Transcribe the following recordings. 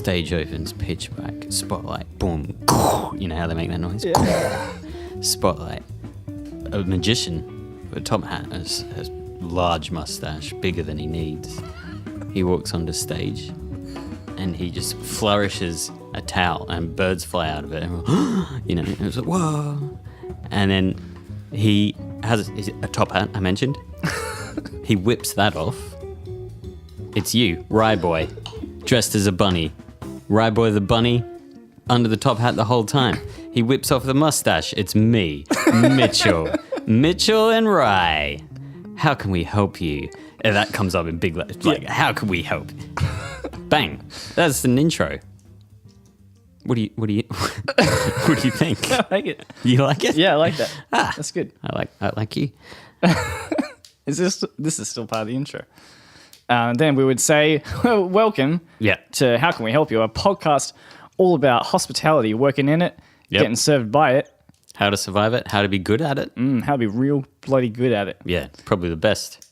Stage opens, pitch black, spotlight, boom. You know how they make that noise? Yeah. Spotlight. A magician with a top hat has large mustache, bigger than he needs. He walks onto stage and he just flourishes a towel and birds fly out of it. And you know, it was like, whoa. And then he has a top hat, I mentioned. He whips that off. It's you, Rye Boy, dressed as a bunny. Rye Boy the bunny, under the top hat the whole time. He whips off the mustache. It's me, Mitchell. Mitchell and Rye. How can we help you? And that comes up in big letters. Like, how can we help? Bang. That's an intro. What do you what do you think? I like it. You like it? Yeah, I like that. That's good. I like you. This is still part of the intro. Then we would say, well, welcome to How Can We Help You, a podcast all about hospitality, working in it, getting served by it. How to survive it, how to be good at it. How to be real bloody good at it. Yeah, probably the best.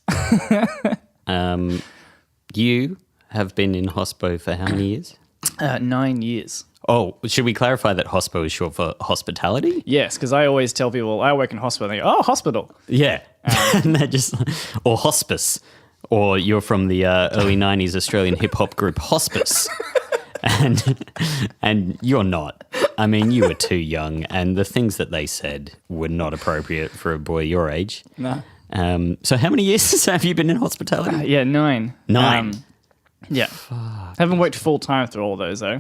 You have been in hospo for how many years? 9 years. Oh, should we clarify that hospo is short for hospitality? Yes, because I always tell people I work in hospital. And they go, oh, hospital. Yeah, and they're just, or hospice, or you're from the early 90s Australian hip-hop group Hospice. And you're not. I mean, you were too young, and the things that they said were not appropriate for a boy your age. No. So how many years have you been in hospitality? Yeah, 9. 9? Yeah. Fuck. Haven't worked full-time through all those, though.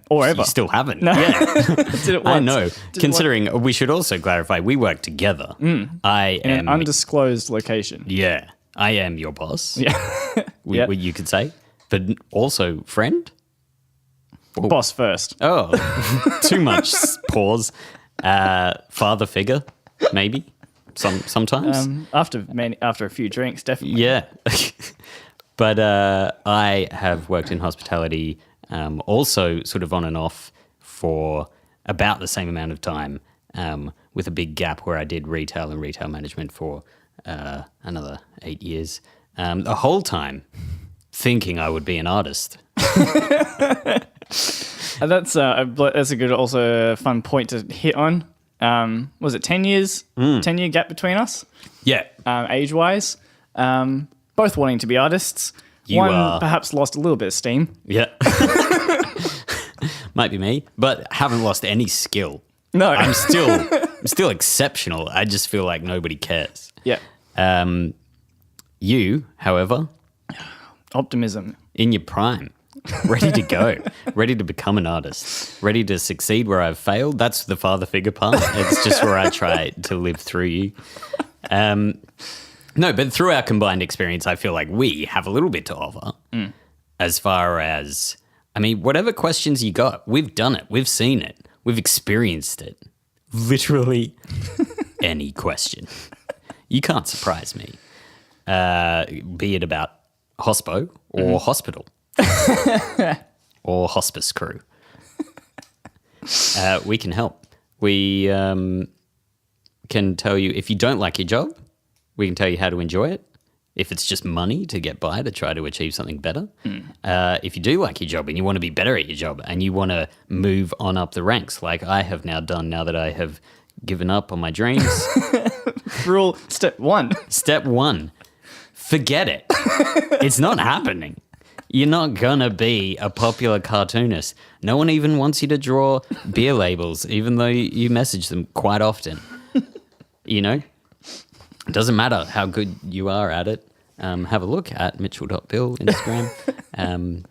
Or ever. You still haven't. No. Yeah. Did it once. I know. Considering, we should also clarify, we work together. I am... In an undisclosed location. Yeah. I am your boss. Yeah. You could say. But also friend? Boss first. Oh, too much pause. Father figure, maybe. Sometimes. After a few drinks, definitely. Yeah. But I have worked in hospitality also sort of on and off for about the same amount of time with a big gap where I did retail and retail management for another 8 years. The whole time thinking I would be an artist. That's a good, also a fun point to hit on. Was it 10 years? 10-year gap between us? Yeah. Age-wise. Both wanting to be artists. One perhaps lost a little bit of steam. Yeah. Might be me, but haven't lost any skill. No. I'm still exceptional. I just feel like nobody cares. Yeah. You, however, optimism. In your prime. Ready to go, ready to become an artist, ready to succeed where I've failed. That's the father figure part. It's just where I try to live through you. No, but through our combined experience, I feel like we have a little bit to offer as far as, I mean, whatever questions you got, we've done it. We've seen it. We've experienced it. Literally any question. You can't surprise me. Be it about hospo or hospital. Or hospice crew. We can help. We can tell you if you don't like your job, we can tell you how to enjoy it. If it's just money to get by to try to achieve something better. If you do like your job and you want to be better at your job and you want to move on up the ranks like I have now done now that I have given up on my dreams. Rule step 1. Step 1. Forget it. It's not happening. You're not gonna be a popular cartoonist. No one even wants you to draw beer labels, even though you message them quite often. You know? It doesn't matter how good you are at it. Have a look at mitchell.bill Instagram.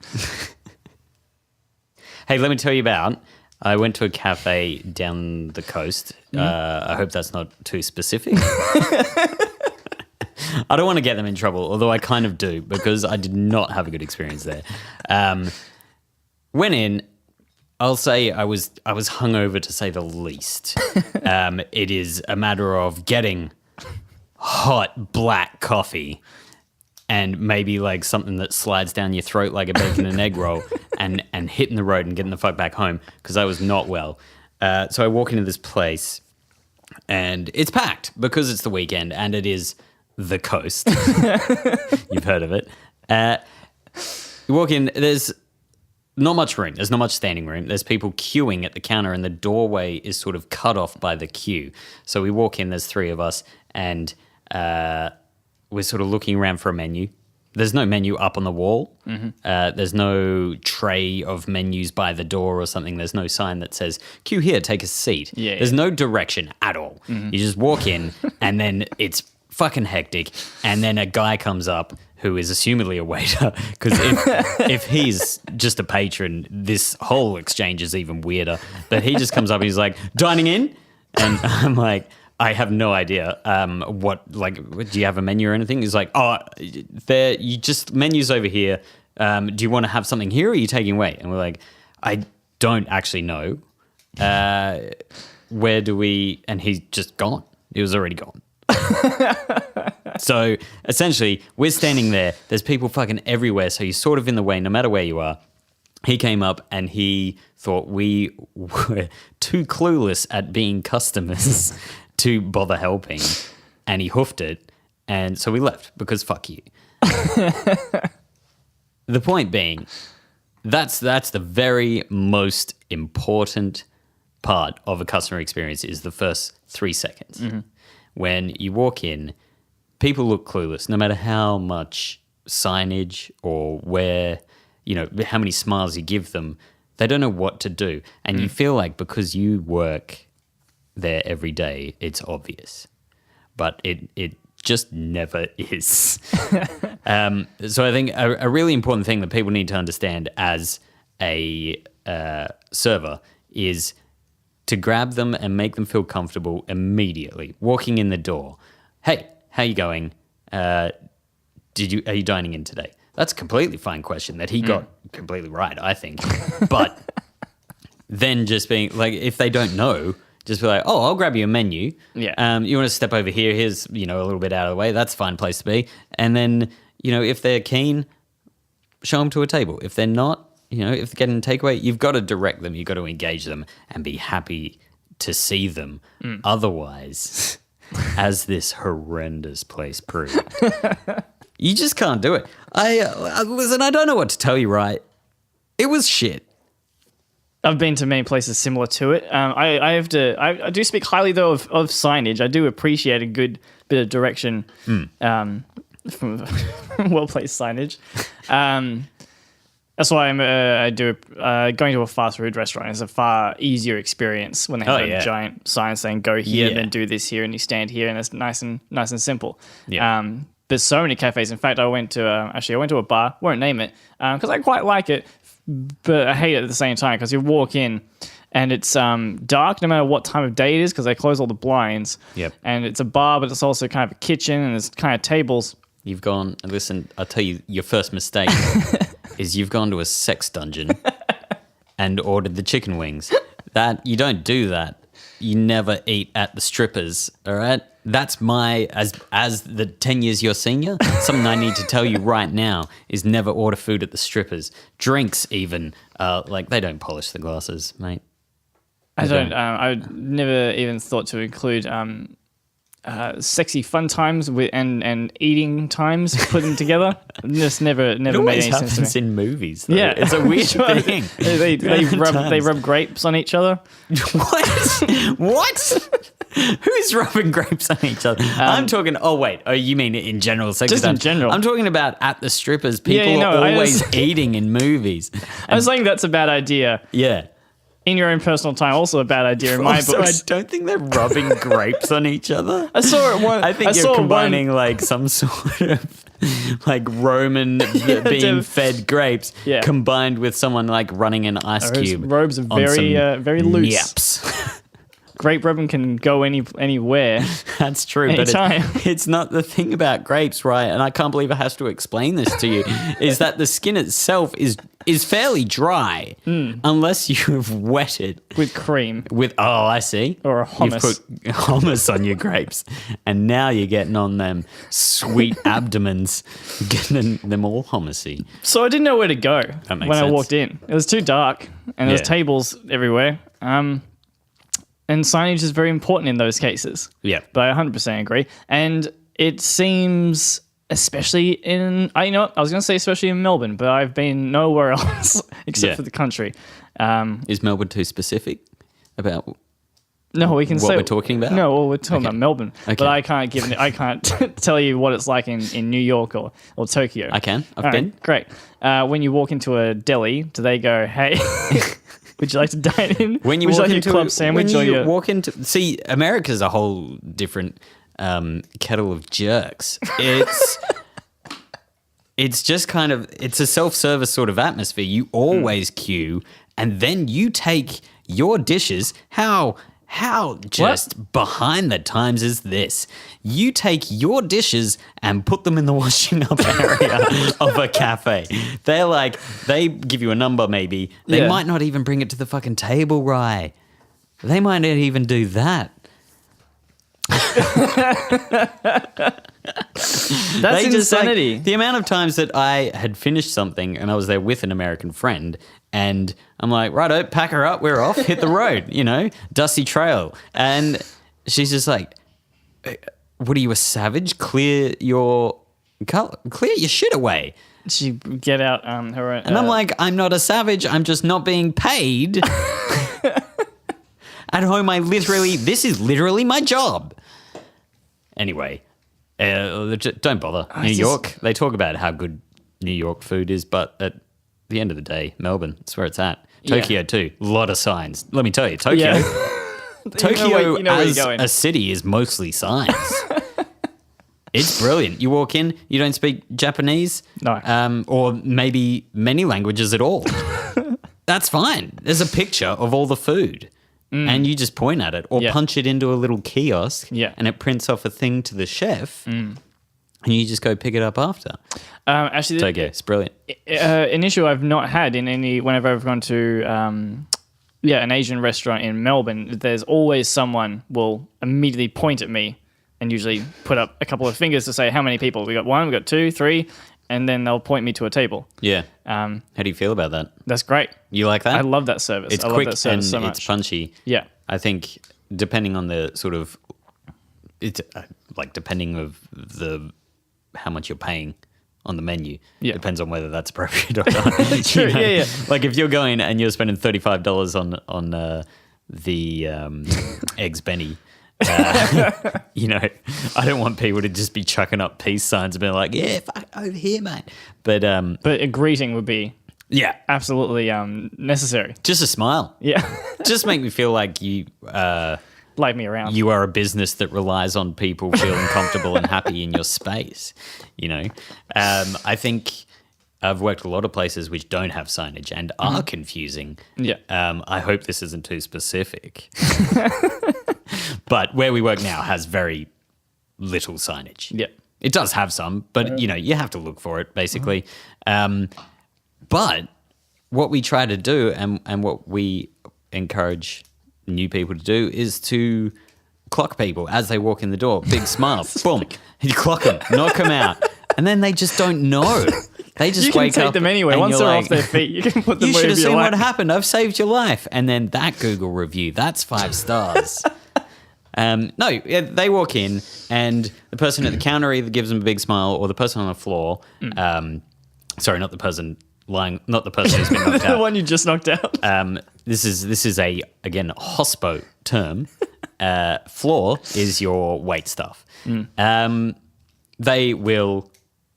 Hey, let me tell you about, I went to a cafe down the coast. I hope that's not too specific. I don't want to get them in trouble, although I kind of do because I did not have a good experience there. Went in, I'll say I was hungover to say the least. It is a matter of getting hot black coffee and maybe like something that slides down your throat like a bacon and egg roll and hitting the road and getting the fuck back home because I was not well. So I walk into this place and it's packed because it's the weekend and it is the coast. You've heard of it. You walk in, there's not much room. There's not much standing room. There's people queuing at the counter, and the doorway is sort of cut off by the queue. So we walk in, there's 3 of us, and we're sort of looking around for a menu. There's no menu up on the wall. There's no tray of menus by the door or something. There's no sign that says, queue here, take a seat. Yeah, There's no direction at all. You just walk in, and then it's fucking hectic. And then a guy comes up who is assumedly a waiter, because if he's just a patron, this whole exchange is even weirder. But he just comes up and he's like, dining in? And I'm like, I have no idea. Do you have a menu or anything? He's like, menus over here. Do you want to have something here, or are you taking away? And we're like, I don't actually know. Where do we? And he's just gone. He was already gone. So essentially, we're standing there. There's people fucking everywhere. So you're sort of in the way, no matter where you are. He came up and he thought we were too clueless at being customers to bother helping, and he hoofed it, and so we left because fuck you. The point being, that's the very most important part of a customer experience is the first 3 seconds. When you walk in, people look clueless, no matter how much signage or how many smiles you give them, they don't know what to do. And you feel like because you work there every day, it's obvious. But it just never is. So I think a really important thing that people need to understand as a server is to grab them and make them feel comfortable immediately. Walking in the door, hey, how you going? Are you dining in today? That's a completely fine question that he got completely right, I think. But then just being like, if they don't know, just be like, oh, I'll grab you a menu. Yeah. You want to step over here? Here's, a little bit out of the way. That's a fine place to be. And then, if they're keen, show them to a table. If they're not, if they're getting a takeaway, you've got to direct them. You've got to engage them and be happy to see them. Otherwise, as this horrendous place proved, you just can't do it. Listen, I don't know what to tell you, right? It was shit. I've been to many places similar to it. I do speak highly, though, of signage. I do appreciate a good bit of direction from well-placed signage. That's why going to a fast food restaurant is a far easier experience when they have a giant sign saying "Go here, then do this here," and you stand here, and it's nice and simple. Yeah. There's so many cafes. In fact, I went to a bar. Won't name it because I quite like it, but I hate it at the same time because you walk in and it's dark no matter what time of day it is because they close all the blinds. Yep. And it's a bar, but it's also kind of a kitchen and there's kind of tables. You've gone. Listen, I'll tell you your first mistake. Is you've gone to a sex dungeon and ordered the chicken wings. That you don't do that. You never eat at the strippers, all right? That's as the 10 years your senior, something I need to tell you right now is never order food at the strippers. Drinks even, they don't polish the glasses, mate. I never even thought to include sexy fun times and eating times put them together. Just never made any sense to me. It always happens in movies, though. Yeah. It's a weird thing. They rub grapes on each other. What? Who's rubbing grapes on each other? I'm talking. You mean in general? Just in general. I'm talking about at the strippers. People are always eating in movies. I was saying that's a bad idea. Yeah. In your own personal time, also a bad idea in my books. I don't think they're rubbing grapes on each other. I saw it one. I think you're combining some sort of Roman being fed grapes combined with someone running an ice cube. Robes are very loose. Yaps. Grape rubbing can go anywhere. That's true, anytime. But it's not the thing about grapes, right? And I can't believe I have to explain this to you. Is that the skin itself is fairly dry unless you have wet it with cream. I see. Or a hummus. You've put hummus on your grapes, and now you're getting on them sweet abdomens, getting them all hummusy. So I didn't know where to go when I walked in. It was too dark, and there's tables everywhere. And signage is very important in those cases. Yeah. But I 100% agree. And it seems especially I was going to say especially in Melbourne, but I've been nowhere else except for the country. Is Melbourne too specific about no, we can what say we're talking about? No, well, we're talking about Melbourne, Okay. but I can't tell you what it's like in New York or Tokyo. I can. I've All been. right, great. When you walk into a deli, do they go, "Hey, would you like to dine in? When you would walk you like into your club sandwich when or you your walk into America's a whole different kettle of jerks. It's just kind of it's a self-service sort of atmosphere. You always queue, and then you take your dishes. How just behind the times is this? You take your dishes and put them in the washing up area of a cafe. They give you a number maybe. They might not even bring it to the fucking table, right? They might not even do that. That's insanity. The amount of times that I had finished something and I was there with an American friend and I'm like, righto, pack her up, we're off, hit the road, dusty trail. And she's just like, what are you, a savage? Clear your shit away. She get out her own. And I'm like, I'm not a savage, I'm just not being paid. At home, this is literally my job. Anyway, don't bother. New York, they talk about how good New York food is, but at the end of the day, Melbourne, that's where it's at. Tokyo too, a lot of signs. Let me tell you, Tokyo, Tokyo as a city is mostly signs. It's brilliant. You walk in, you don't speak Japanese, no, or maybe many languages at all. That's fine. There's a picture of all the food. And you just point at it or punch it into a little kiosk and it prints off a thing to the chef and you just go pick it up after. Actually, Tokyo, it's brilliant. An issue I've not had whenever I've gone to an Asian restaurant in Melbourne, there's always someone will immediately point at me and usually put up a couple of fingers to say how many people. We got 1, we got 2, 3, and then they'll point me to a table. Yeah. How do you feel about that? That's great. You like that? I love that service. It's I quick love that service and so much. it's punchy. Yeah. I think depending on the sort of, it's depending of how much you're paying on the menu. Yeah. Depends on whether that's appropriate or not. True. Yeah. Like if you're going and you're spending $35 on the eggs Benny. I don't want people to just be chucking up peace signs and being like, yeah, fuck over here, mate. But a greeting would be absolutely necessary. Just a smile. Yeah. Just make me feel like you like me around. You are a business that relies on people feeling comfortable and happy in your space. I think I've worked a lot of places which don't have signage and are confusing. Yeah. I hope this isn't too specific. But where we work now has very little signage. Yeah. It does have some, but you have to look for it basically. But what we try to do and what we encourage new people to do is to clock people as they walk in the door. Big smile, boom. You clock them, knock them out. And then they just don't know. They just wake up. You can take them anyway. Once they're off their feet, you can put them wherever you like. You should have seen what happened. I've saved your life. And then that Google review, that's 5 stars. They walk in and the person at the counter either gives them a big smile or the person on the floor, sorry, not the person not the person who's been knocked out. The one you just knocked out. This is again, hospo term. Floor is your wait staff. They will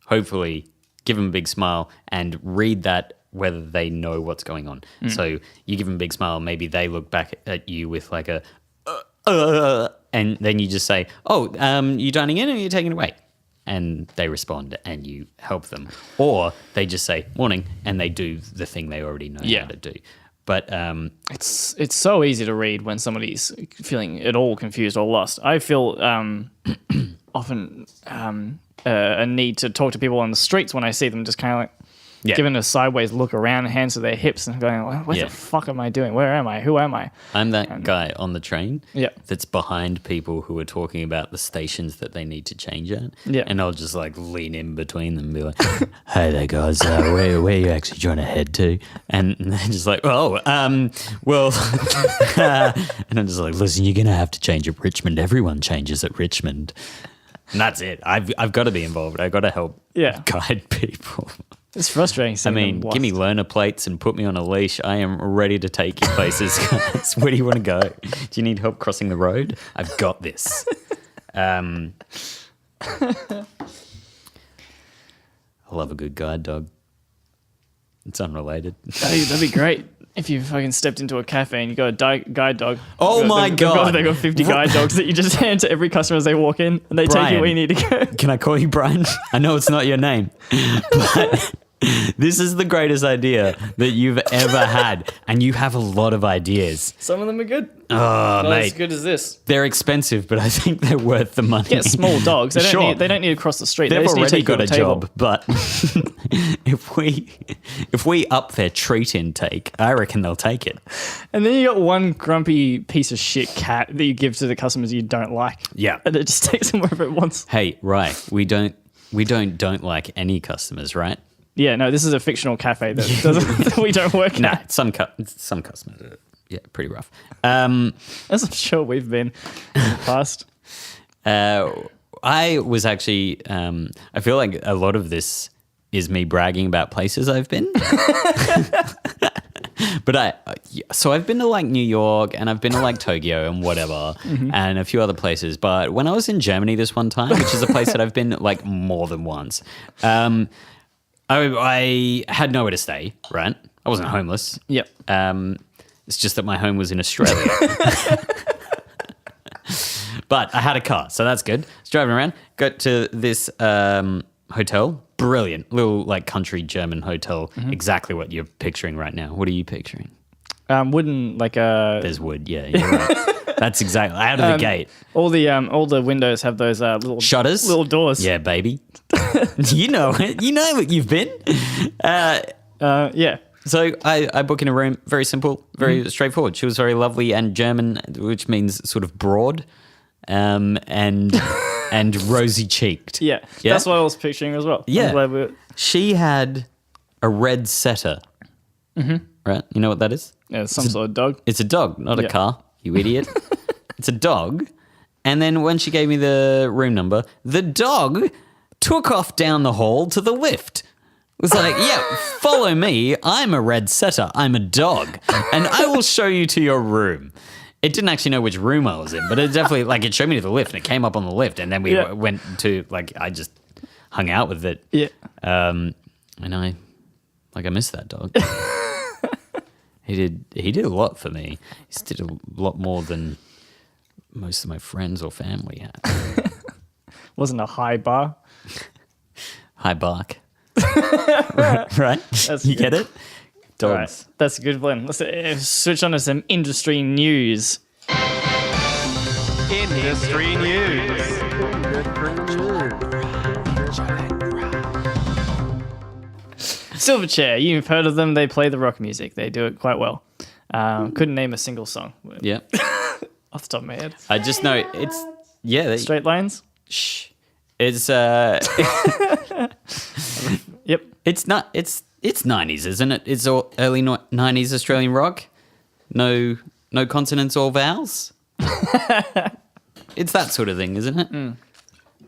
hopefully give them a big smile and read that whether they know what's going on. So you give them a big smile, maybe they look back at you with like a and then you just say, you dining in or you taking it away? And they respond and you help them. Or they just say, morning, and they do the thing they already know how to do. But it's so easy to read when somebody's feeling at all confused or lost. I feel often a need to talk to people on the streets when I see them just kind of like giving a sideways look around, hands to their hips and going, what the fuck am I doing? Where am I? Who am I? I'm that guy on the train that's behind people who are talking about the stations that they need to change at. Yeah. And I'll just like lean in between them and be like, hey there guys, where are you actually trying to head to? And they're just like, well, and I'm just like, listen, you're going to have to change at Richmond. Everyone changes at Richmond. And that's it. I've got to be involved. I've got to help guide people. It's frustrating. I mean, give me learner plates and put me on a leash. I am ready to take you places, guys. Where do you want to go? Do you need help crossing the road? I've got this. I love a good guide dog. It's unrelated. That'd be great if you fucking stepped into a cafe and you got a guide dog. Oh my God. They've got 50 guide dogs that you just hand to every customer as they walk in and they take you where you need to go. Can I call you Brian? I know it's not your name, but this is the greatest idea that you've ever had, and you have a lot of ideas. Some of them are good. Oh, Not mate. as good as this. They're expensive, but I think they're worth the money. Get small dogs. They don't need to cross the street. They've they just already need to got a take you to job, but if we up their treat intake, I reckon they'll take it. And then you got one grumpy piece of shit cat that you give to the customers you don't like. Yeah. And it just takes them wherever it wants. Hey, right. We don't like any customers, right? Yeah, no, this is a fictional cafe that we don't work Nah, at. some customers are, pretty rough. As I'm sure we've been in the past. I was actually, I feel like a lot of this is me bragging about places I've been. But I've been to like New York and I've been to like Tokyo and whatever and a few other places. But when I was in Germany this one time, which is a place that I've been like more than once, I had nowhere to stay, right? I wasn't homeless. Yep. It's just that my home was in Australia. But I had a car, so that's good. I was driving around, got to this hotel. Brilliant. Little like country German hotel. Exactly what you're picturing right now. What are you picturing? Wooden, like a... There's wood, yeah. You're right. That's exactly out of the gate. All the windows have those little shutters, little doors. Yeah, baby. You know it. You know what you've been. Yeah. So I book in a room. Very simple, very straightforward. She was very lovely and German, which means sort of broad, and rosy cheeked. Yeah, that's what I was picturing as well. Yeah, she had a red setter. Right, you know what that is? Yeah, some sort of dog. It's a dog, not a car. You idiot. It's a dog. And then when she gave me the room number, the dog took off down the hall to the lift. It was like, yeah, follow me. I'm a red setter. I'm a dog. And I will show you to your room. It didn't actually know which room I was in, but it definitely, like, it showed me to the lift and it came up on the lift. And then we went to, like, I just hung out with it. Yeah. And I miss that dog. He did a lot for me. He did a lot more than most of my friends or family had. Wasn't a high bar. High bark. Right? You get it? Dogs. Right. That's a good one. Let's switch on to some industry news. Industry news. Silverchair, you've heard of them. They play the rock music. They do it quite well. Couldn't name a single song. Yeah. Off the top of my head. I just know it's, yeah. Straight Lines? Shh. It's, Yep. It's not, it's 90s, isn't it? It's all early 90s Australian rock. No consonants or vowels. It's that sort of thing, isn't it?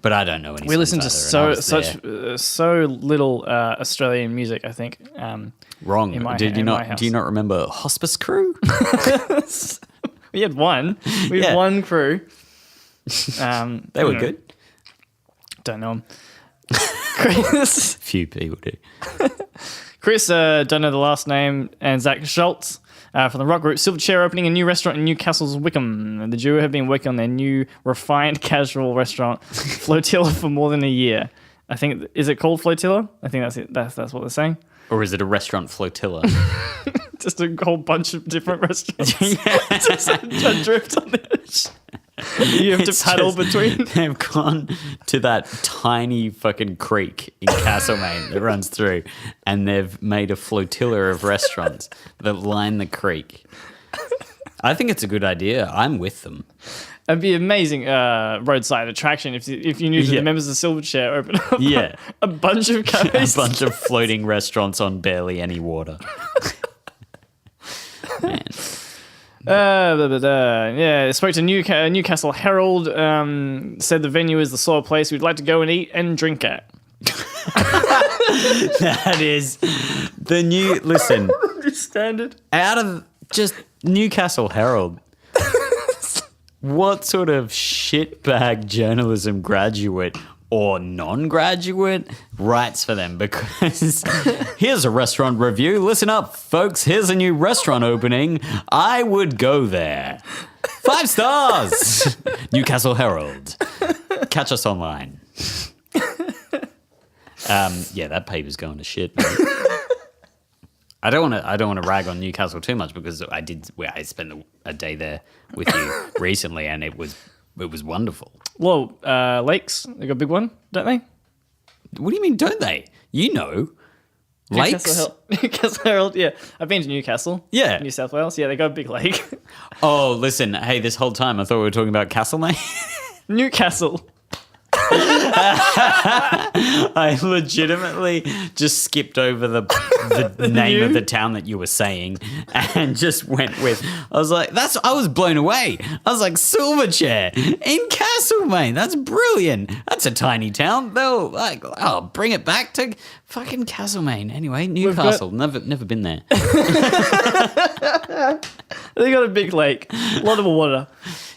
But I don't know any. We listen to so little Australian music, I think. Wrong. Do you not remember Hospice Crew? We had one. We had one crew. They were good. Don't know them. Chris. Few people do. Chris, don't know the last name, and Zach Schultz from the rock group Silverchair opening a new restaurant in Newcastle's Wickham. The duo have been working on their new refined casual restaurant, Flotilla, for more than a year. I think, is it called Flotilla? I think that's it. That's what they're saying. Or is it a restaurant flotilla? Just a whole bunch of different restaurants. Just adrift on the edge. You have to paddle between. They've gone to that tiny fucking creek in Castlemaine that runs through, and they've made a flotilla of restaurants that line the creek. I think it's a good idea. I'm with them. It'd be amazing roadside attraction if you knew that the members of Silverchair open up a bunch of cafes. A bunch of floating restaurants on barely any water. Man. Yeah, spoke to Newcastle Herald. Said the venue is the sort of place we'd like to go and eat and drink at. That is the new. Listen, Standard. out of just Newcastle Herald. What sort of shitbag journalism graduate or non-graduate writes for them? Because here's a restaurant review. Listen up, folks. Here's a new restaurant opening. I would go there. 5 stars. Newcastle Herald. Catch us online. Yeah, that paper's going to shit. I don't want to rag on Newcastle too much because I spent a day there with you recently and it was wonderful. Well, lakes, they got a big one, don't they? What do you mean, don't they? You know, lakes. Newcastle Herald, yeah. I've been to Newcastle. Yeah. New South Wales. Yeah, they got a big lake. Oh, listen, hey, this whole time I thought we were talking about Castlemaine. Newcastle. I legitimately just skipped over the name of the town that you were saying and just went with. I was like, I was blown away. I was like, Silverchair in Castlemaine. That's brilliant. That's a tiny town. They'll bring it back to fucking Castlemaine. Anyway, Newcastle. Never been there. They got a big lake, a lot of water.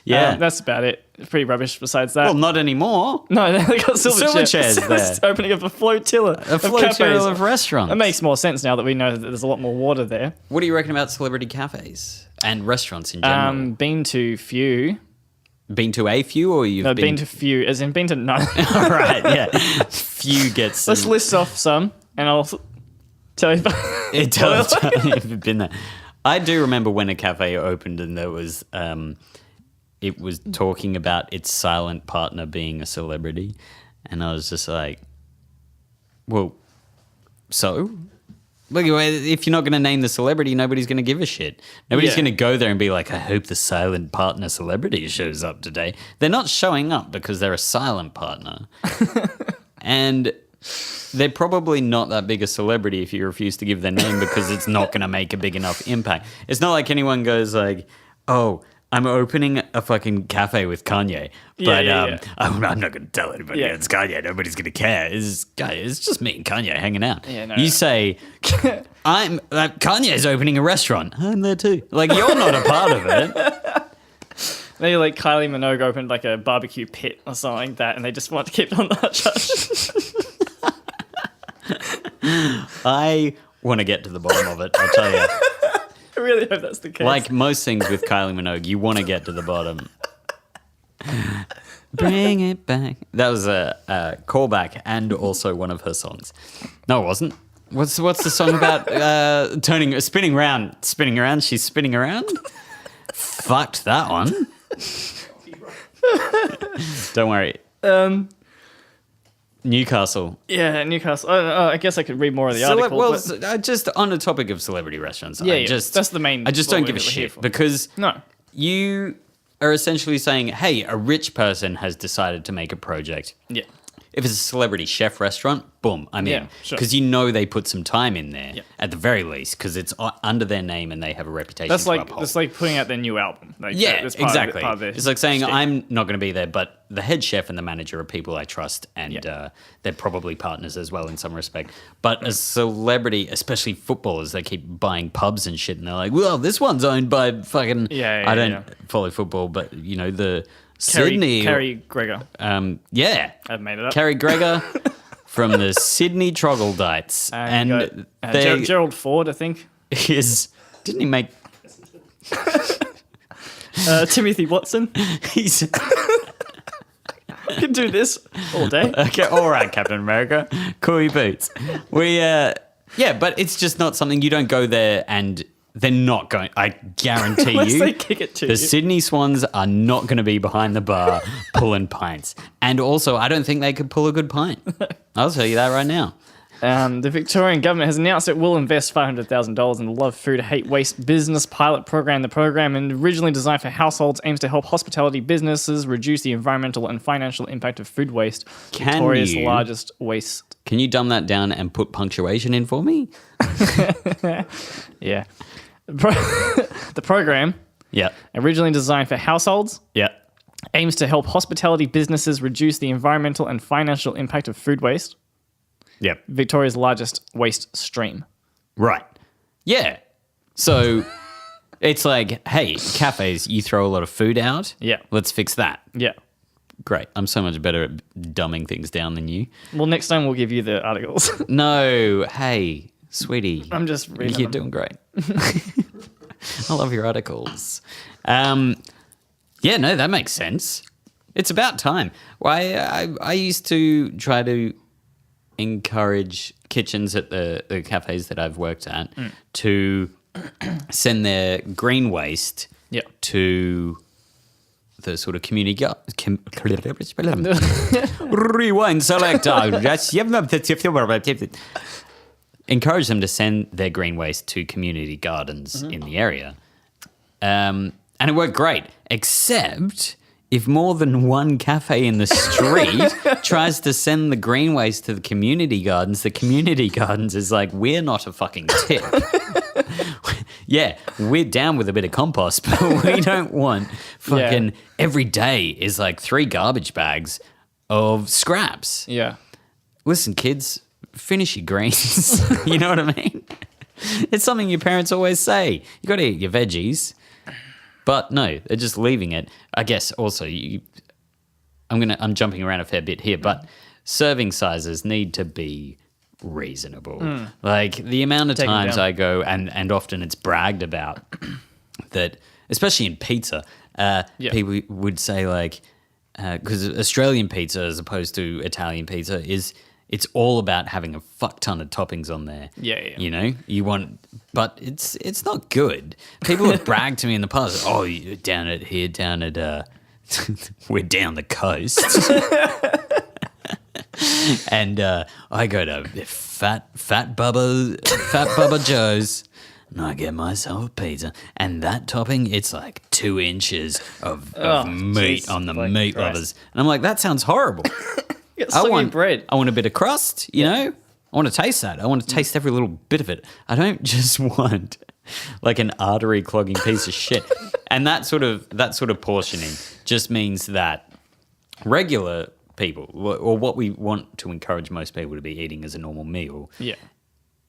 Yeah, that's about it. Pretty rubbish. Besides that, well, not anymore. No, they got Silverchairs there. Opening up a flotilla of restaurants. It makes more sense now that we know that there's a lot more water there. What do you reckon about celebrity cafes and restaurants in general? Been to few. Been to a few, or you've been to few, as in been to none. All right, yeah. Few gets. Let's list off some, and I'll tell you. Tell me if you've been there. I do remember when a cafe opened and there was. It was talking about its silent partner being a celebrity. And I was just like, well, so? Look, if you're not going to name the celebrity, nobody's going to give a shit. Nobody's going to go there and be like, I hope the silent partner celebrity shows up today. They're not showing up because they're a silent partner. And they're probably not that big a celebrity if you refuse to give their name because it's not going to make a big enough impact. It's not like anyone goes like, oh, I'm opening a fucking cafe with Kanye, but I'm not going to tell anybody it's Kanye. Nobody's going to care. It's just me and Kanye hanging out. Yeah, no, you say, Kanye's opening a restaurant. I'm there too. Like, you're not a part of it. Maybe like Kylie Minogue opened like a barbecue pit or something like that, and they just want to keep it on the hush hush. I want to get to the bottom of it, I'll tell you. I really hope that's the case. Like most things with Kylie Minogue, you want to get to the bottom. Bring it back. That was a callback and also one of her songs. No, it wasn't. What's the song about? Spinning around. She's spinning around. Fucked that one. Don't worry. Newcastle. Yeah, Newcastle. I guess I could read more of the article. Well, just on the topic of celebrity restaurants. That's the main. I just don't give a shit because you are essentially saying, hey, a rich person has decided to make a project. Yeah. If it's a celebrity chef restaurant, boom, I'm in. Sure. Because you know they put some time in there, at the very least, because it's under their name and they have a reputation to uphold. That's like putting out their new album. Like, exactly. It's like saying, I'm not going to be there, but the head chef and the manager are people I trust, and they're probably partners as well in some respect. But as celebrity, especially footballers, they keep buying pubs and shit, and they're like, well, this one's owned by fucking... I don't follow football, but, you know, the... Carrie Gregor. I've made it up. Carrie Gregor from the Sydney Troglodytes. And Gerald Ford, I think. Didn't he make... Timothy Watson. He's... I can do this all day. Okay, all right, Captain America. Cool your boots. But it's just not something you don't go there and... They're not going. I guarantee Unless you. They kick it to the you. Sydney Swans are not going to be behind the bar pulling pints. And also, I don't think they could pull a good pint. I'll tell you that right now. The Victorian government has announced it will invest $500,000 in the Love Food Hate Waste business pilot program. The program, originally designed for households, aims to help hospitality businesses reduce the environmental and financial impact of food waste. Victoria's largest waste. Can you dumb that down and put punctuation in for me? Yeah. The program Yeah. Originally designed for households, Yeah. aims to help hospitality businesses reduce the environmental and financial impact of food waste. Yeah. Victoria's largest waste stream. Right. Yeah. So it's like, hey, cafes, you throw a lot of food out. Yeah. Let's fix that. Yeah. Great. I'm so much better at dumbing things down than you. Well, next time we'll give you the articles. No. Hey, sweetie. I'm just reading You're them. doing great. I love your articles. Yeah, no, that makes sense. It's about time. I used to try to encourage kitchens at the cafes that I've worked at to send their green waste to the sort of community rewind selector. Encourage them to send their green waste to community gardens in the area. And it worked great, except if more than one cafe in the street tries to send the green waste to the community gardens is like, we're not a fucking tip. Yeah, we're down with a bit of compost, but we don't want fucking every day is like 3 garbage bags of scraps. Yeah. Listen, kids, finish your greens. You know what I mean? It's something your parents always say. You got to eat your veggies. But no, they're just leaving it. I guess also I'm jumping around a fair bit here, but serving sizes need to be reasonable. Like the amount of times I go and often it's bragged about that, especially in pizza, people would say like, because Australian pizza as opposed to Italian pizza it's all about having a fuck ton of toppings on there. Yeah. You know, but it's not good. People have bragged to me in the past, oh, you're down at, we're down the coast. And I go to Fat Bubba Joe's, and I get myself a pizza. And that topping, it's like 2 inches of meat on the meat lovers. And I'm like, that sounds horrible. I want bread. I want a bit of crust, you know? I want to taste that. I want to taste every little bit of it. I don't just want like an artery clogging piece of shit. And that sort of portioning just means that regular people, or what we want to encourage most people to be eating as a normal meal,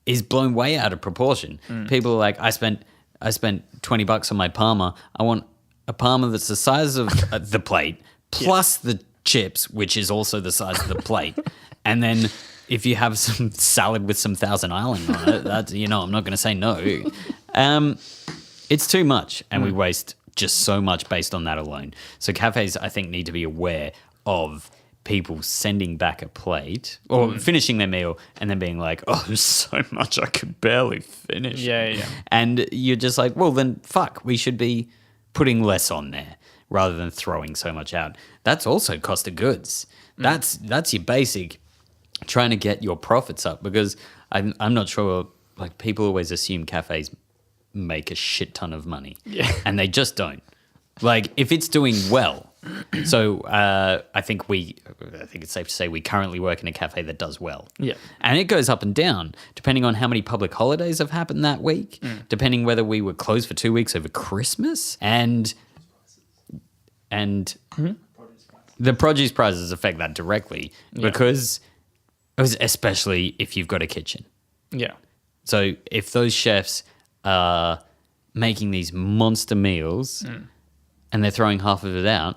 is blown way out of proportion. People are like, I spent $20 on my Parma. I want a Parma that's the size of the plate plus the chips, which is also the size of the plate. And then if you have some salad with some Thousand Island on it, that's, you know, I'm not going to say no. It's too much, and we waste just so much based on that alone. So cafes, I think, need to be aware of people sending back a plate or finishing their meal and then being like, oh, there's so much I could barely finish. Yeah. And you're just like, well, then fuck, we should be putting less on there rather than throwing so much out. That's also cost of goods. That's your basic trying to get your profits up, because I'm not sure, like, people always assume cafes make a shit ton of money. Yeah. And they just don't. Like, if it's doing well. So I think it's safe to say we currently work in a cafe that does well. Yeah. And it goes up and down depending on how many public holidays have happened that week, depending whether we were closed for 2 weeks over Christmas, and the produce prices affect that directly because especially if you've got a kitchen. Yeah. So if those chefs are making these monster meals and they're throwing half of it out,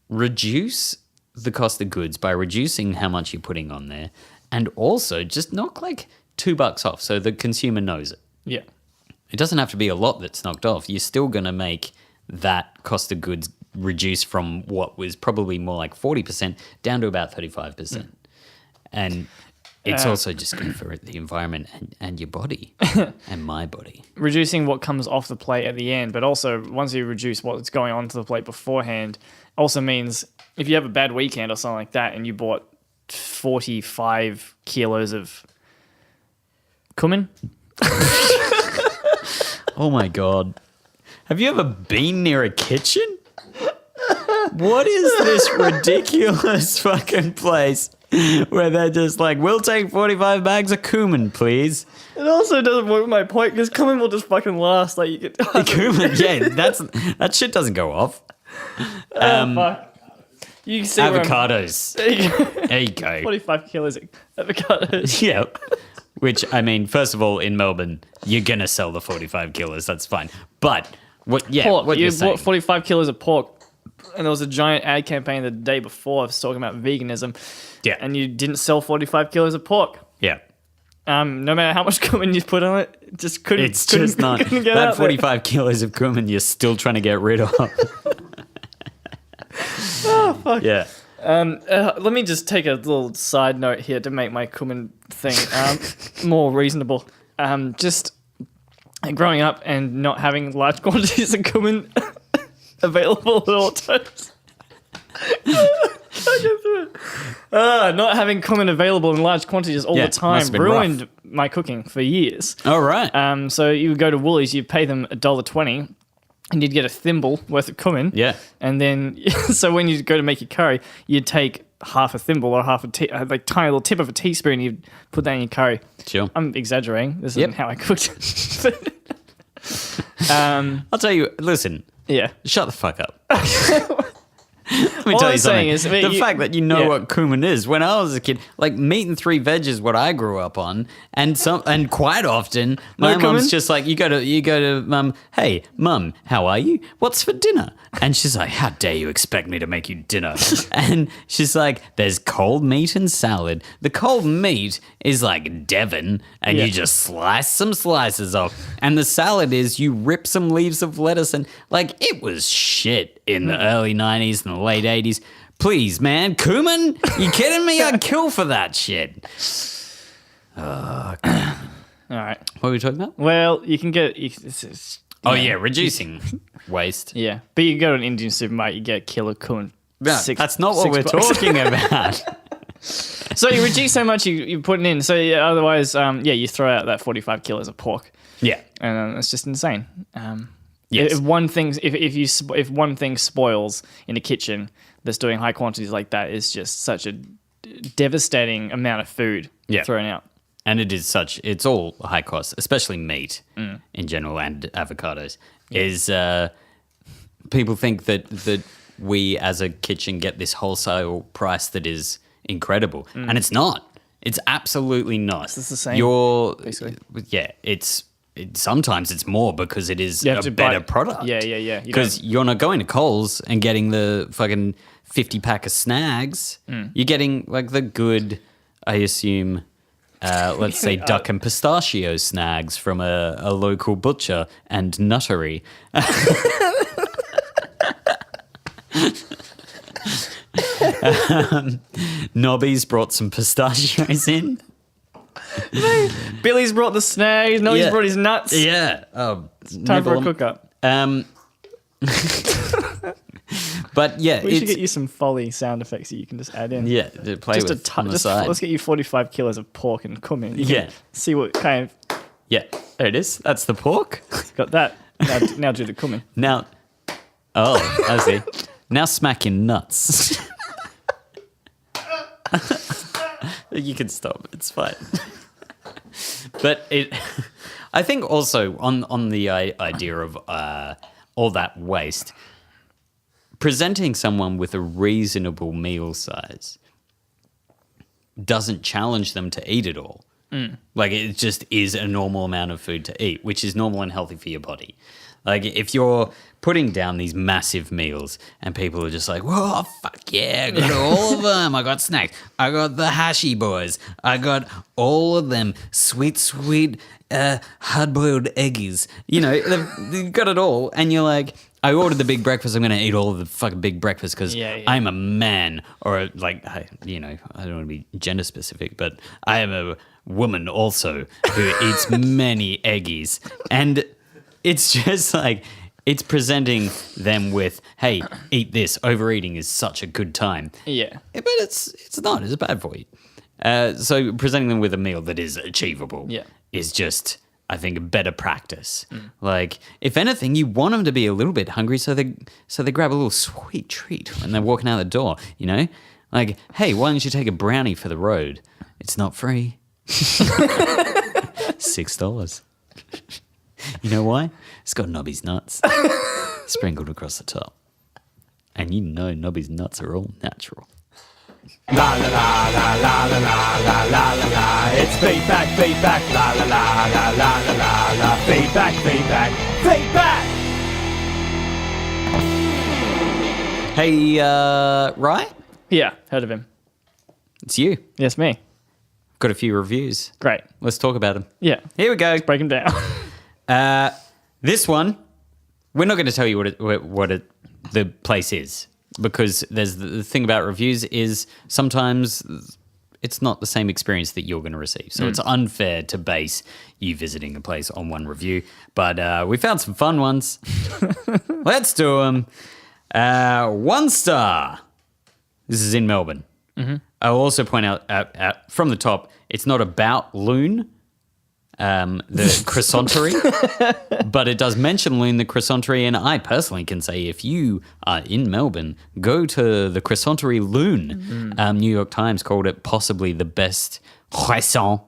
reduce the cost of goods by reducing how much you're putting on there, and also just knock like $2 off so the consumer knows it. Yeah. It doesn't have to be a lot that's knocked off. You're still going to make that cost of goods reduce from what was probably more like 40% down to about 35%. And it's also just good for the environment and your body and my body. Reducing what comes off the plate at the end, but also once you reduce what's going onto the plate beforehand, also means if you have a bad weekend or something like that and you bought 45 kilos of cumin. Oh my God. Have you ever been near a kitchen? What is this ridiculous fucking place? where they're just like, we'll take 45 bags of cumin, please. It also doesn't work with my point because cumin will just fucking last. Like you could Cumin, yeah, that shit doesn't go off. Fuck. You can see Avocados. There you go. 45 kilos of avocados. Yeah. Which, I mean, first of all, in Melbourne, you're going to sell the 45 kilos. That's fine. But, what you you're saying. bought 45 kilos of pork, and there was a giant ad campaign the day before talking about veganism. Yeah. And you didn't sell 45 kilos of pork. Yeah. No matter how much cumin you put on it, it just couldn't. It's just not. Couldn't get That out 45 kilos of cumin you're still trying to get rid of. Oh, fuck. Yeah. Let me just take a little side note here to make my cumin thing more reasonable. Just growing up and not having large quantities of cumin available at all times. Not having cumin available in large quantities all the time ruined my cooking for years. All right. So you would go to Woolies, you'd pay them $1.20, and you'd get a thimble worth of cumin. Yeah. And then, so when you go to make your curry, you'd take half a thimble or half a like tiny little tip of a teaspoon, and you'd put that in your curry. Sure. I'm exaggerating. This isn't how I cooked it. I'll tell you, listen. Yeah. Shut the fuck up. Let me All tell I'm you saying something. is, The fact that you know what cumin is. When I was a kid, like meat and 3 veg is what I grew up on, and quite often my mum's just like, you go to mum. Hey, mum, how are you? What's for dinner? And she's like, how dare you expect me to make you dinner? And she's like, there's cold meat and salad. The cold meat is like Devon, and you just slice some slices off. And the salad is you rip some leaves of lettuce, and like it was shit in the early 90s and the late 80s. Please, man, cumin? You kidding me? I'd kill for that shit. All right. What are we talking about? Well, you can get... reducing waste. Yeah. But you can go to an Indian supermarket, you get a kilo of cumin. No, that's not what we're talking about. So you reduce how much you're putting in. So otherwise, you throw out that 45 kilos of pork. Yeah. And it's just insane. Yes. If one thing spoils in a kitchen that's doing high quantities like that, is just such a devastating amount of food thrown out. And it's all high cost, especially meat in general and avocados. Is people think that we as a kitchen get this wholesale price that is incredible, and it's not. It's absolutely not. It's the same. Basically. Sometimes it's more because it is a better product. Yeah. Because you're not going to Coles and getting the fucking 50-pack of snags. You're getting like the good, I assume, let's say duck and pistachio snags from a local butcher and nuttery. Nobby's brought some pistachios in. Billy's brought the snags. Nobby's brought his nuts. Yeah. Time for a cook-up. But yeah, we should get you some Foley sound effects that you can just add in. Yeah, to play just with on the side. Let's get you 45 kilos of pork and cumin. See what kind of... Yeah, there it is. That's the pork. Got that. Now do the cumin. Now, I see. Now smack your nuts. You can stop. It's fine. But I think also on the idea of all that waste, presenting someone with a reasonable meal size doesn't challenge them to eat it all. Like it just is a normal amount of food to eat, which is normal and healthy for your body. Like if you're putting down these massive meals and people are just like, whoa, fuck yeah, I got all of them. I got snacks. I got the hashi boys. I got all of them sweet, hard-boiled eggies. You know, they've got it all. And you're like, I ordered the big breakfast. I'm going to eat all of the fucking big breakfast because I'm a man. Or like, I don't want to be gender specific, but I am a woman also who eats many eggies. And it's just like, it's presenting them with, hey, eat this. Overeating is such a good time. Yeah. But it's not. It's bad for you. So presenting them with a meal that is achievable is just, I think, a better practice. Like, if anything, you want them to be a little bit hungry so they grab a little sweet treat when they're walking out the door, you know? Like, hey, why don't you take a brownie for the road? It's not free. $6. You know why? It's got Nobby's nuts sprinkled across the top. And you know Nobby's nuts are all natural. La la la la la la la la la la la. It's fade back, la la la la la la la la. Fade back, fade back. Hey, Rye? Yeah, heard of him. It's you. Yes, me. Got a few reviews. Great. Let's talk about them. Yeah. Here we go. Break him down. This one, we're not going to tell you the place is, because there's the thing about reviews is sometimes it's not the same experience that you're going to receive. So it's unfair to base you visiting a place on one review. But we found some fun ones. Let's do them. 1 star. This is in Melbourne. Mm-hmm. I'll also point out from the top, it's not about Loon, the croissanterie, but it does mention Loon, the croissanterie, and I personally can say if you are in Melbourne, go to the croissanterie Loon. New York Times called it possibly the best croissant.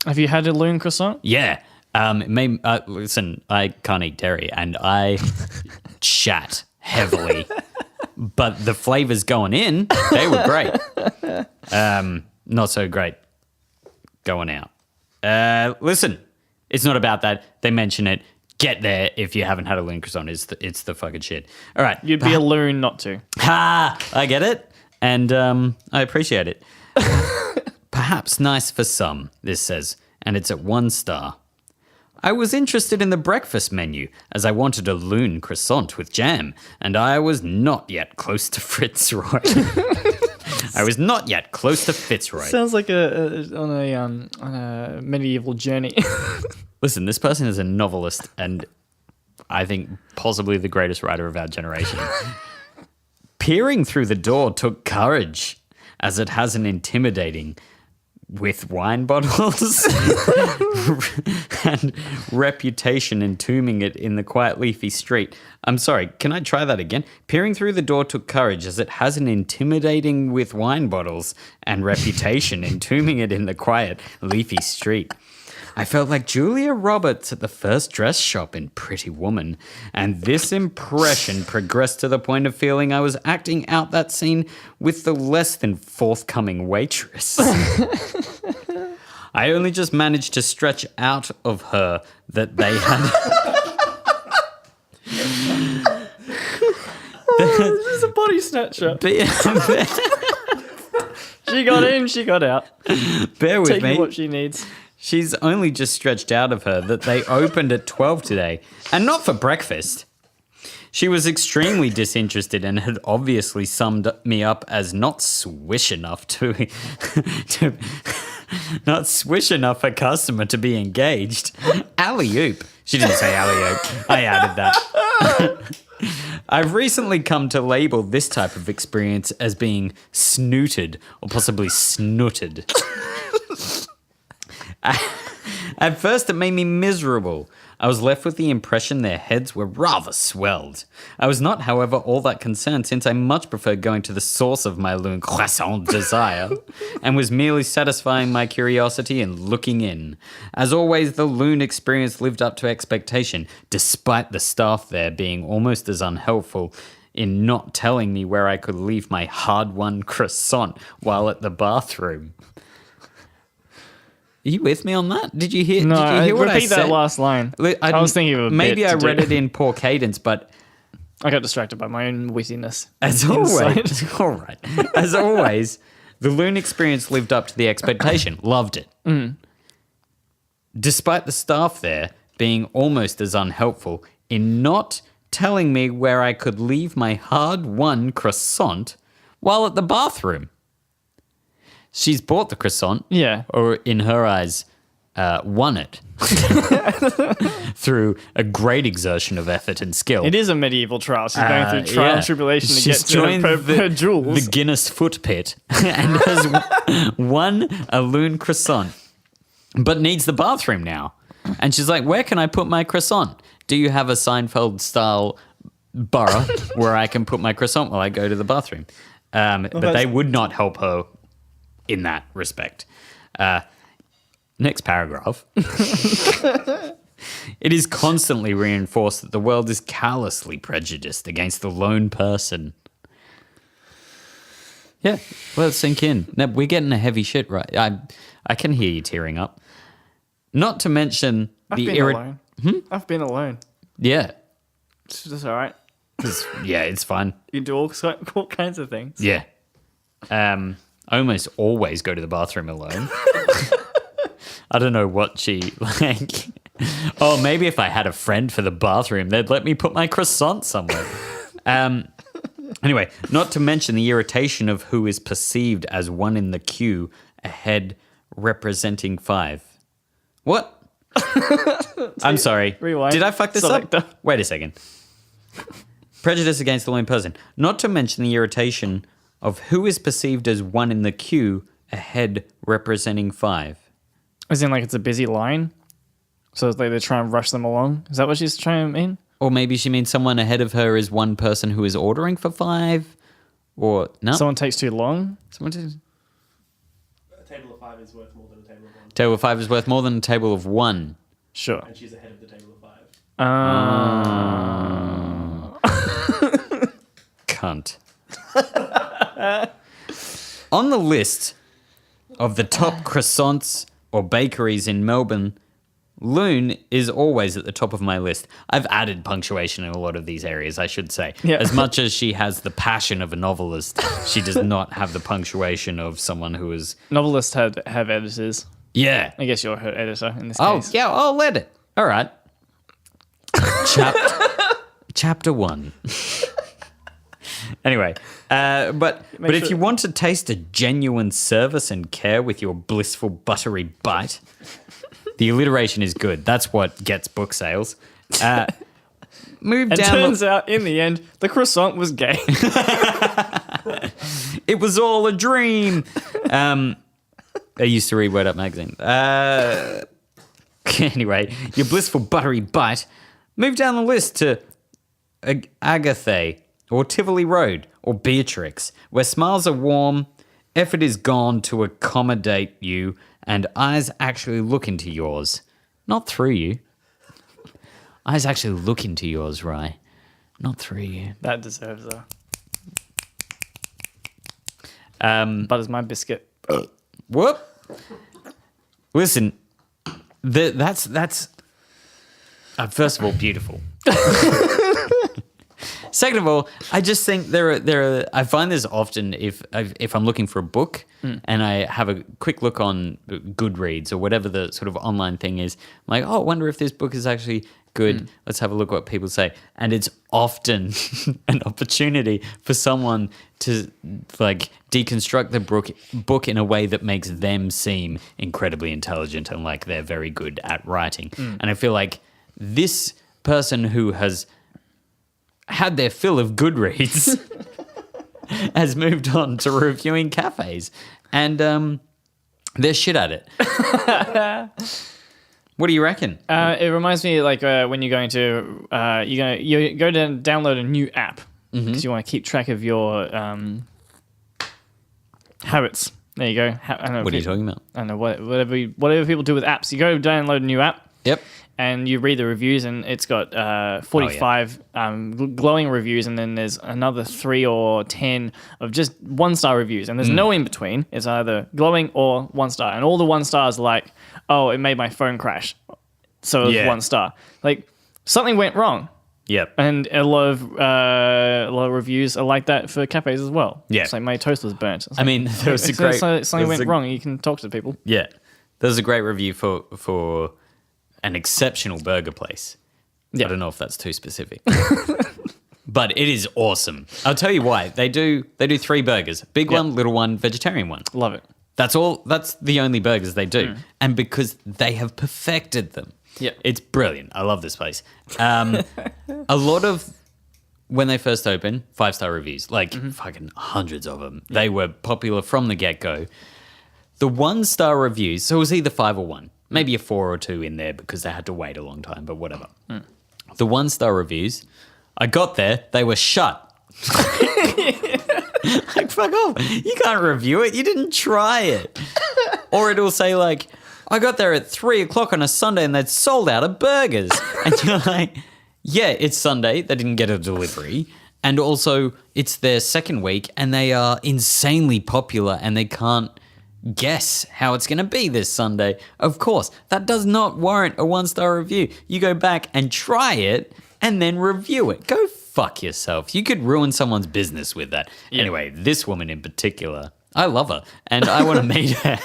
Have you had a Loon croissant? Yeah. Listen, I can't eat dairy, and I chat heavily. But the flavors going in, they were great. Not so great going out. Listen, it's not about that. They mention it. Get there if you haven't had a loon croissant. It's the fucking shit. All right. You'd be a loon not to. Ha! I get it. And I appreciate it. Perhaps nice for some, this says. And it's at 1 star. I was interested in the breakfast menu as I wanted a loon croissant with jam, and I was not yet close to Fitzroy. I was not yet close to Fitzroy. Sounds like on a medieval journey. Listen, this person is a novelist and I think possibly the greatest writer of our generation. Peering through the door took courage, as it has an intimidating with wine bottles and reputation entombing it in the quiet leafy street. I'm sorry, can I try that again? Peering through the door took courage, as it has an intimidating with wine bottles and reputation entombing it in the quiet leafy street. I felt like Julia Roberts at the first dress shop in Pretty Woman, and this impression progressed to the point of feeling I was acting out that scene with the less than forthcoming waitress. I only just managed to stretch out of her that they had... This is a body snatcher. She got in, she got out. Bear with me. Taking what she needs. She's only just stretched out of her that they opened at 12 today, and not for breakfast. She was extremely disinterested and had obviously summed me up as not swish enough not swish enough a customer to be engaged. Alley-oop. She didn't say alley-oop. I added that. I've recently come to label this type of experience as being snooted or possibly snooted. At first, it made me miserable. I was left with the impression their heads were rather swelled. I was not, however, all that concerned, since I much preferred going to the source of my loon croissant desire and was merely satisfying my curiosity and looking in. As always, the loon experience lived up to expectation, despite the staff there being almost as unhelpful in not telling me where I could leave my hard-won croissant while at the bathroom. Are you with me on that? Did you hear? No, did you hear what I repeat said? that last line. I was thinking of a maybe bit I to read do. it in poor cadence, but I got distracted by my own wittiness. as always, all right. As always, the loon experience lived up to the expectation. Loved it. Despite the staff there being almost as unhelpful in not telling me where I could leave my hard-won croissant while at the bathroom. She's bought the croissant, Yeah. or in her eyes, won it through a great exertion of effort and skill. It is a medieval trial. She's going through trial and tribulation to get to her jewels. The Guinness foot pit and has won a loon croissant, but needs the bathroom now. And she's like, where can I put my croissant? Do you have a Seinfeld-style borough where I can put my croissant while I go to the bathroom? But they would not help her in that respect. Next paragraph. It is constantly reinforced that the world is callously prejudiced against the lone person. Yeah, let it sink in. Now, we're getting a heavy shit, right? I can hear you tearing up. Not to mention I've been alone. I've been alone. Yeah. It's just all right. Yeah, it's fine. You do all kinds of things. Yeah. I almost always go to the bathroom alone. I don't know what she like. Oh, maybe if I had a friend for the bathroom, they'd let me put my croissant somewhere. Anyway, not to mention the irritation of who is perceived as one in the queue, ahead representing 5. What? I'm sorry. Rewind. Did I fuck this Selector. up? Wait a second. Prejudice against the lone person. Not to mention the irritation of who is perceived as one in the queue, ahead representing 5. As in, like, it's a busy line? So it's like they try and rush them along? Is that what she's trying to mean? Or maybe she means someone ahead of her is one person who is ordering for 5. Or, no. Someone takes too long? Someone takes... A table of 5 is worth more than a table of 1. Table of 5 is worth more than a table of 1. Sure. And she's ahead of the table of 5. Cunt. On the list of the top croissants or bakeries in Melbourne, Loon is always at the top of my list. I've added punctuation in a lot of these areas, I should say. Yeah. As much as she has the passion of a novelist, she does not have the punctuation of someone who is... Novelists have editors. Yeah. I guess you're her editor in this Oh, case. yeah, I'll let it. All right. Chapter 1. Anyway, but if you want to taste a genuine service and care with your blissful buttery bite, the alliteration is good. That's what gets book sales. Move And down. turns out, in the end, the croissant was gay. It was all a dream. I used to read Word Up magazine. Anyway, your blissful buttery bite. Move down the list to Agatha or Tivoli Road or Beatrix, where smiles are warm, effort is gone to accommodate you, and eyes actually look into yours. Not through you. Eyes actually look into yours, Rye. Not through you. That deserves a... Butter's my biscuit. Whoop. Listen, that's first of all, beautiful. Second of all, I just think there are. I find this often if I'm looking for a book and I have a quick look on Goodreads or whatever the sort of online thing is. I'm like, oh, I wonder if this book is actually good. Let's have a look what people say, and it's often an opportunity for someone to like deconstruct the book in a way that makes them seem incredibly intelligent and like they're very good at writing. And I feel like this person who has had their fill of Goodreads has moved on to reviewing cafes, and they're shit at it. What do you reckon? It reminds me like when you're going to you go to download a new app because you want to keep track of your habits. There you go. I don't know What are you talking about? I don't know whatever people do with apps. You go download a new app. Yep. And you read the reviews, and it's got 45 glowing reviews, and then there's another 3 or 10 of just 1-star reviews, and there's no in between. It's either glowing or 1 star, and all the 1 stars are like, oh, it made my phone crash, so it was 1 star. Like something went wrong. Yep. And a lot of reviews are like that for cafes as well. Yeah. It's like my toast was burnt. I mean, there was a great something went wrong. You can talk to people. Yeah, there's a great review for an exceptional burger place. Yeah. I don't know if that's too specific, but it is awesome. I'll tell you why. They do 3 burgers: big one, little one, vegetarian one. Love it. That's all. That's the only burgers they do, and because they have perfected them. Yeah. It's brilliant. I love this place. A lot of when they first opened, 5-star reviews, like fucking hundreds of them. They were popular from the get-go. The 1-star reviews, so it was either 5 or 1. Maybe a 4 or 2 in there because they had to wait a long time, but whatever. The 1-star reviews, I got there, they were shut. Like fuck off. You can't review it. You didn't try it. Or it'll say like, I got there at 3:00 on a Sunday and they'd sold out of burgers. And you're like, yeah, it's Sunday. They didn't get a delivery. And also it's their second week and they are insanely popular and they can't guess how it's going to be this Sunday. Of course, that does not warrant a 1-star review. You go back and try it and then review it. Go fuck yourself. You could ruin someone's business with that. Yeah. Anyway, this woman in particular, I love her and I want to meet her.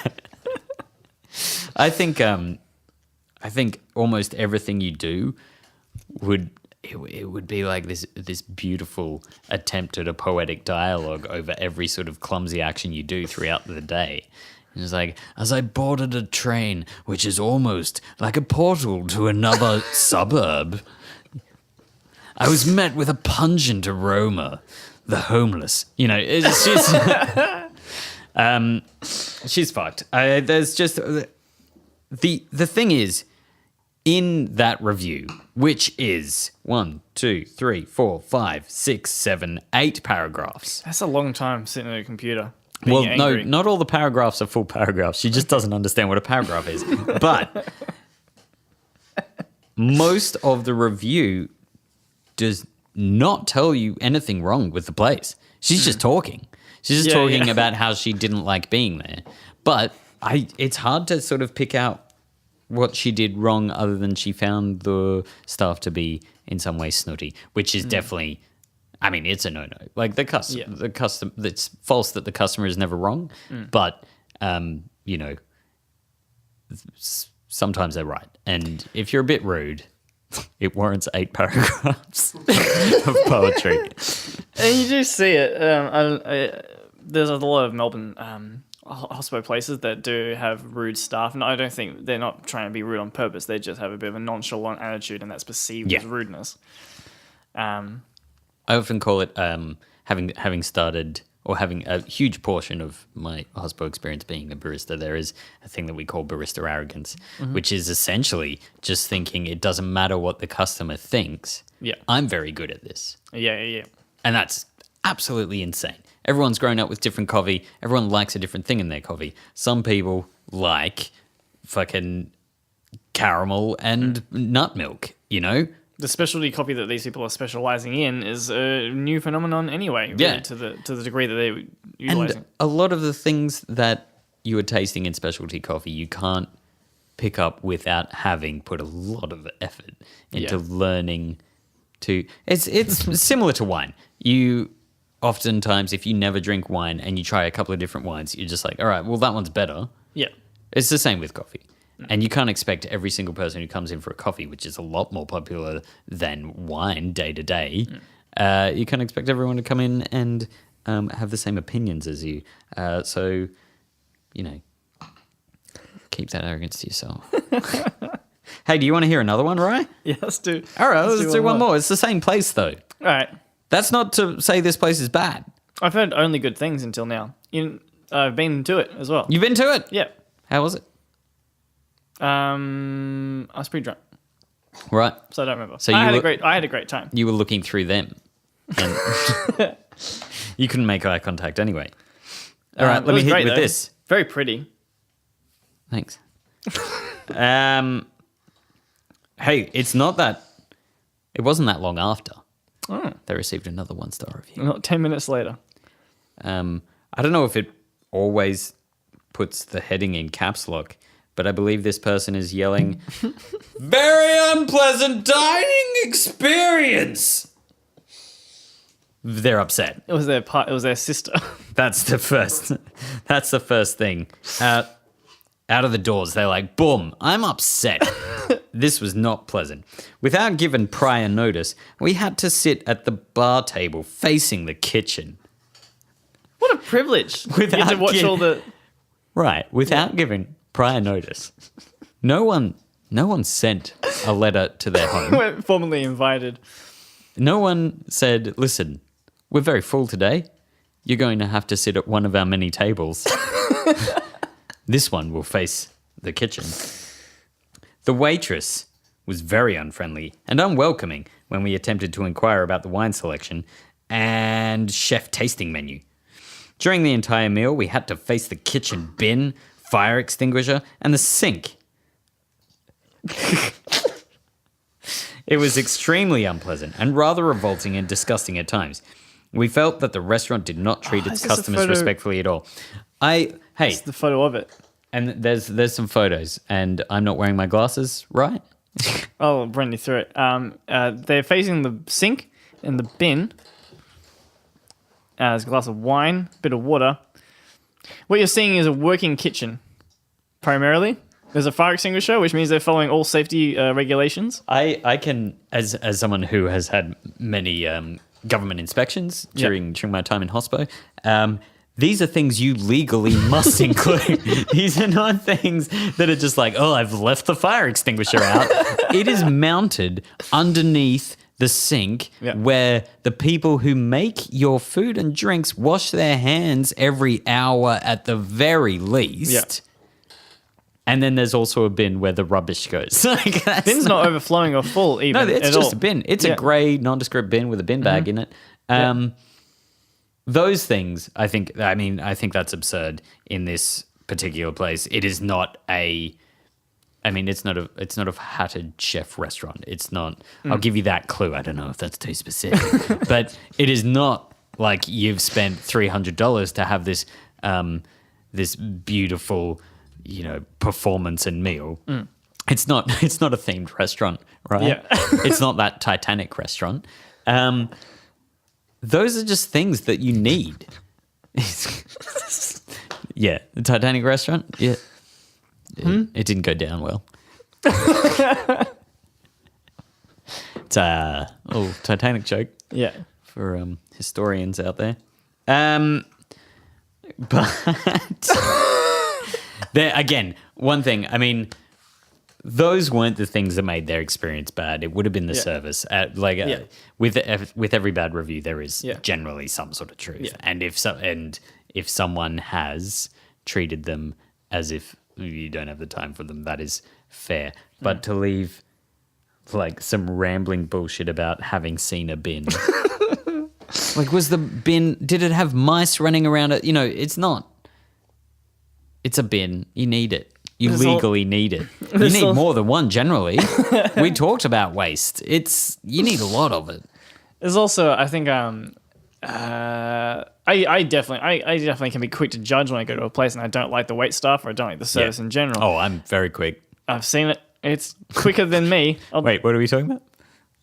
I think almost everything you do would be like this beautiful attempt at a poetic dialogue over every sort of clumsy action you do throughout the day. And it's like, as I boarded a train, which is almost like a portal to another suburb, I was met with a pungent aroma. The homeless, it's just she's fucked. There's just the thing is, in that review, which is 1, 2, 3, 4, 5, 6, 7, 8 paragraphs. That's a long time sitting at a computer. Well, angry. no, not all the paragraphs are full paragraphs. She just doesn't understand what a paragraph is. But most of the review does not tell you anything wrong with the place. She's just talking. She's just talking about how she didn't like being there. But it's hard to sort of pick out what she did wrong other than she found the staff to be in some way snooty, which is definitely, I mean, it's a no-no. Like the custom, it's false that the customer is never wrong, but, sometimes they're right. And if you're a bit rude, it warrants 8 paragraphs of poetry. And you do see it. There's a lot of Melbourne hospital places that do have rude staff, and I don't think they're not trying to be rude on purpose. They just have a bit of a nonchalant attitude, and that's perceived as rudeness. I often call it having started or having a huge portion of my hospital experience being a barista. There is a thing that we call barista arrogance, which is essentially just thinking it doesn't matter what the customer thinks. Yeah, I'm very good at this. Yeah. And that's absolutely insane. Everyone's grown up with different coffee. Everyone likes a different thing in their coffee. Some people like fucking caramel and nut milk, The specialty coffee that these people are specializing in is a new phenomenon anyway, really, to the degree that they're utilizing. And a lot of the things that you are tasting in specialty coffee, you can't pick up without having put a lot of effort into learning to... It's similar to wine. You... Oftentimes, if you never drink wine and you try a couple of different wines, you're just like, all right, well, that one's better. Yeah. It's the same with coffee. And you can't expect every single person who comes in for a coffee, which is a lot more popular than wine day to day, you can't expect everyone to come in and have the same opinions as you. So, keep that arrogance to yourself. Hey, do you want to hear another one, Rye? Yeah, let's do. All right, let's do one more. It's the same place, though. All right. That's not to say this place is bad. I've heard only good things until now. I've been to it as well. You've been to it? Yeah. How was it? I was pretty drunk. Right. So I don't remember. So I had a great time. You were looking through them. And you couldn't make eye contact anyway. All right, let me hit you with this. Very pretty. Thanks. Hey, it wasn't that long after. Oh. They received another 1-star review. Not 10 minutes later. I don't know if it always puts the heading in caps lock, but I believe this person is yelling, "Very unpleasant dining experience." They're upset. It was their sister. That's the first thing. Out of the doors, they're like, boom, I'm upset. This was not pleasant. Without given prior notice, we had to sit at the bar table facing the kitchen. What a privilege. You get to watch all the... Right, without giving prior notice. No one sent a letter to their home. We're formally invited. No one said, listen, we're very full today. You're going to have to sit at one of our many tables. This one will face the kitchen. The waitress was very unfriendly and unwelcoming when we attempted to inquire about the wine selection and chef tasting menu. During the entire meal, we had to face the kitchen bin, fire extinguisher, and the sink. It was extremely unpleasant and rather revolting and disgusting at times. We felt that the restaurant did not treat its customers respectfully at all. It's the photo of it. And there's some photos, and I'm not wearing my glasses, right? I'll run you through it. They're facing the sink and the bin. There's a glass of wine, a bit of water. What you're seeing is a working kitchen, primarily. There's a fire extinguisher, which means they're following all safety regulations. I can, as someone who has had many government inspections during my time in hospo, these are things you legally must include. These are not things that are just like, oh, I've left the fire extinguisher out. It is mounted underneath the sink where the people who make your food and drinks wash their hands every hour at the very least. Yeah. And then there's also a bin where the rubbish goes. Bin's not overflowing or full even. No, it's at just all. a bin. It's a grey, nondescript bin with a bin bag in it. Those things, I think that's absurd in this particular place. It is not it's not a hatted chef restaurant. It's not. I'll give you that clue. I don't know if that's too specific, but it is not like you've spent $300 to have this this beautiful, performance and meal. It's not a themed restaurant, right? Yeah. It's not that Titanic restaurant. Those are just things that you need. Yeah, the Titanic restaurant. Yeah, it didn't go down well. It's a Titanic joke. Yeah. For historians out there. But there again, one thing. I mean, those weren't the things that made their experience bad. It would have been the service. With every bad review, there is generally some sort of truth. Yeah. And if someone has treated them as if you don't have the time for them, that is fair. But to leave like some rambling bullshit about having seen a bin. Like, was the bin, did it have mice running around it? It's not. It's a bin. You need it. You legally need it. You need more than one generally. We talked about waste. You need a lot of it. There's also, I think, I definitely can be quick to judge when I go to a place and I don't like the wait staff or I don't like the service in general. Oh, I'm very quick. I've seen it. It's quicker than me. Wait, what are we talking about?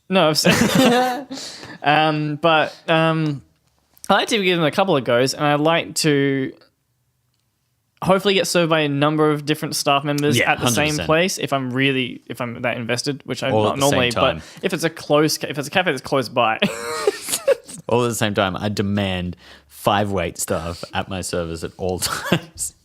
No, I've seen but I like to give them a couple of goes, and I like to hopefully get served by a number of different staff members at the 100%. Same place if I'm that invested, which I'm not normally. But if it's a cafe that's close by, all at the same time, I demand 5 wait staff at my service at all times.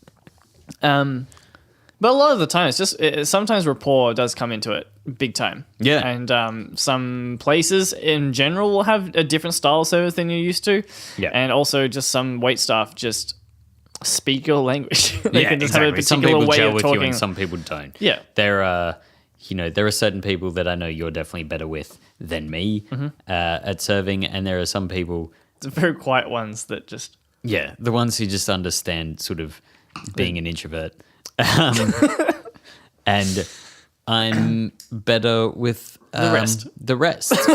But a lot of the time, it's just sometimes rapport does come into it big time. Yeah. And some places in general will have a different style of service than you're used to. Yeah. And also just some wait staff just speak your language. They can just have a particular some people way gel of with talking. you and some people don't. Yeah. There are certain people that I know you're definitely better with than me at serving, and there are some people... The very quiet ones that just... Yeah, the ones who just understand sort of being an introvert. And I'm better with the rest. So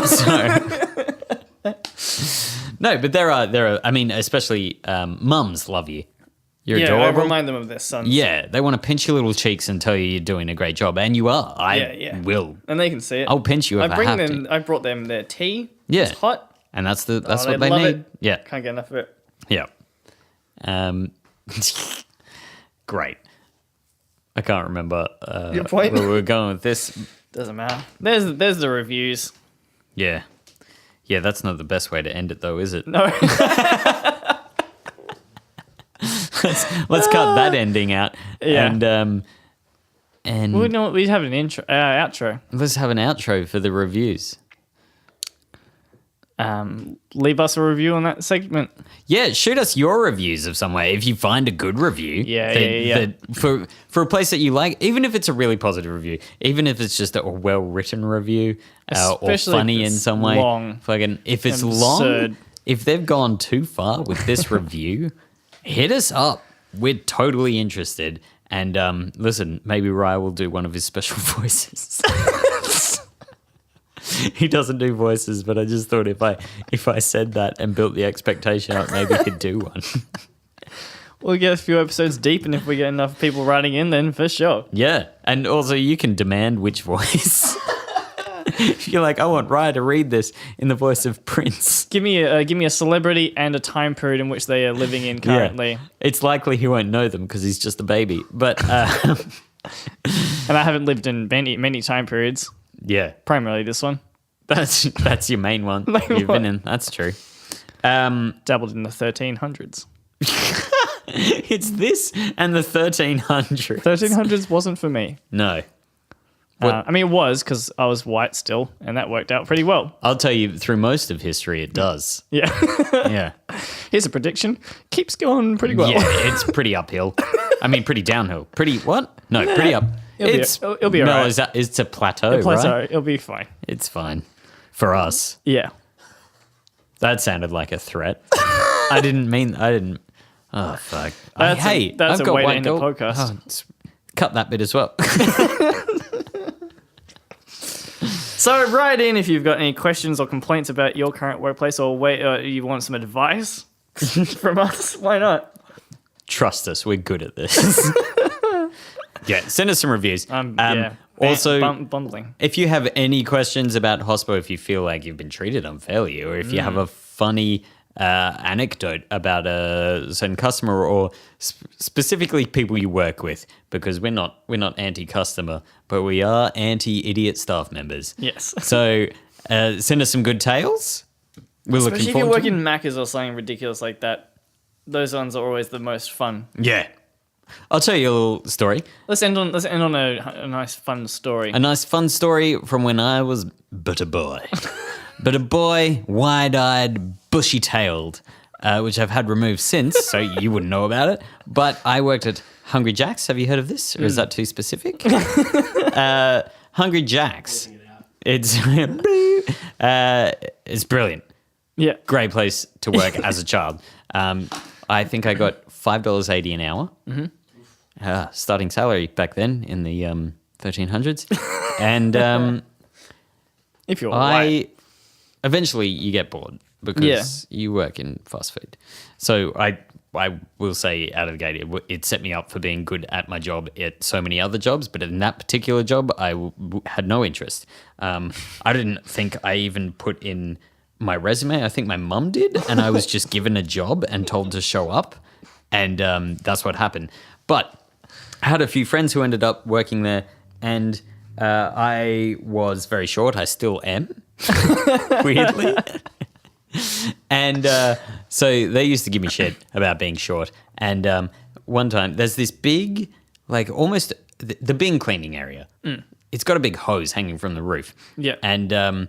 no, but there are. I mean, especially mums love you. You're adorable. I remind them of their sons. Yeah, they want to pinch your little cheeks and tell you you're doing a great job, and you are. I will, and they can see it. I'll pinch you if I have to. I brought them their tea. Yeah, it's hot, and that's what they need. It. Yeah, can't get enough of it. Yeah. Great. I can't remember your point? Where we were going with this. Doesn't matter. There's the reviews. Yeah. Yeah, that's not the best way to end it, though, is it? No. let's cut that ending out. Yeah. And we'd have an outro. Let's have an outro for the reviews. Leave us a review on that segment. Yeah, shoot us your reviews of somewhere if you find a good review. For a place that you like, even if it's a really positive review, even if it's just a well-written review or funny in some way. Long, if it's long, if they've gone too far with this review, hit us up. We're totally interested. And listen, maybe Ryan will do one of his special voices. He doesn't do voices, but I just thought if I said that and built the expectation up, maybe he could do one. We'll get a few episodes deep, and if we get enough people writing in, then for sure. Yeah, and also you can demand which voice. If you're like, I want Ryan to read this in the voice of Prince. Give me a celebrity and a time period in which they are living in currently. Yeah. It's likely he won't know them because he's just a baby. But and I haven't lived in many time periods. Yeah, primarily this one. That's your main one. You've been in. That's true. Dabbled in the 1300s. It's this and the 1300s. 1300s wasn't for me. No. I mean, it was because I was white still, and that worked out pretty well. I'll tell you, through most of history, it does. Yeah. Yeah. Here's a prediction. Keeps going pretty well. Yeah, it's pretty uphill. I mean, pretty downhill. Pretty what? No, pretty up. It'll be all right. No, it's a plateau, Plateau. right? It'll be fine. It's fine. For us. Yeah. That sounded like a threat. I didn't. Oh, fuck. That's I've a got way to white end gold. the podcast. Cut that bit as well. So write in if you've got any questions or complaints about your current workplace, or you want some advice from us. Why not? Trust us, we're good at this. Yeah, send us some reviews. Also, bundling. If you have any questions about hospo, if you feel like you've been treated unfairly, or if you have a funny anecdote about a certain customer, or specifically people you work with, because we're not anti-customer, but we are anti-idiot staff members. Yes. So send us some good tales. We're looking Especially if forward you work to in Macca's or something ridiculous like that. Those ones are always the most fun. Yeah. I'll tell you a little story. Let's end on a nice fun story. A nice fun story from when I was but a boy. But a boy, wide-eyed, bushy-tailed, which I've had removed since, so you wouldn't know about it. But I worked at Hungry Jack's. Have you heard of this? Or is that too specific? Hungry Jack's. It's brilliant. Yeah. Great place to work as a child. I think I got $5.80 an hour. Mm-hmm. Starting salary back then in the 1300s. And if you're white. Eventually you get bored because you work in fast food. So I will say out of the gate, it set me up for being good at my job at so many other jobs, but in that particular job, I had no interest. I didn't think I even put in my resume. I think my mum did, and I was just given a job and told to show up, and that's what happened. But I had a few friends who ended up working there, and I was very short. I still am, weirdly. And so they used to give me shit about being short. And one time, there's this big, like almost the bin cleaning area. It's got a big hose hanging from the roof. Yeah. And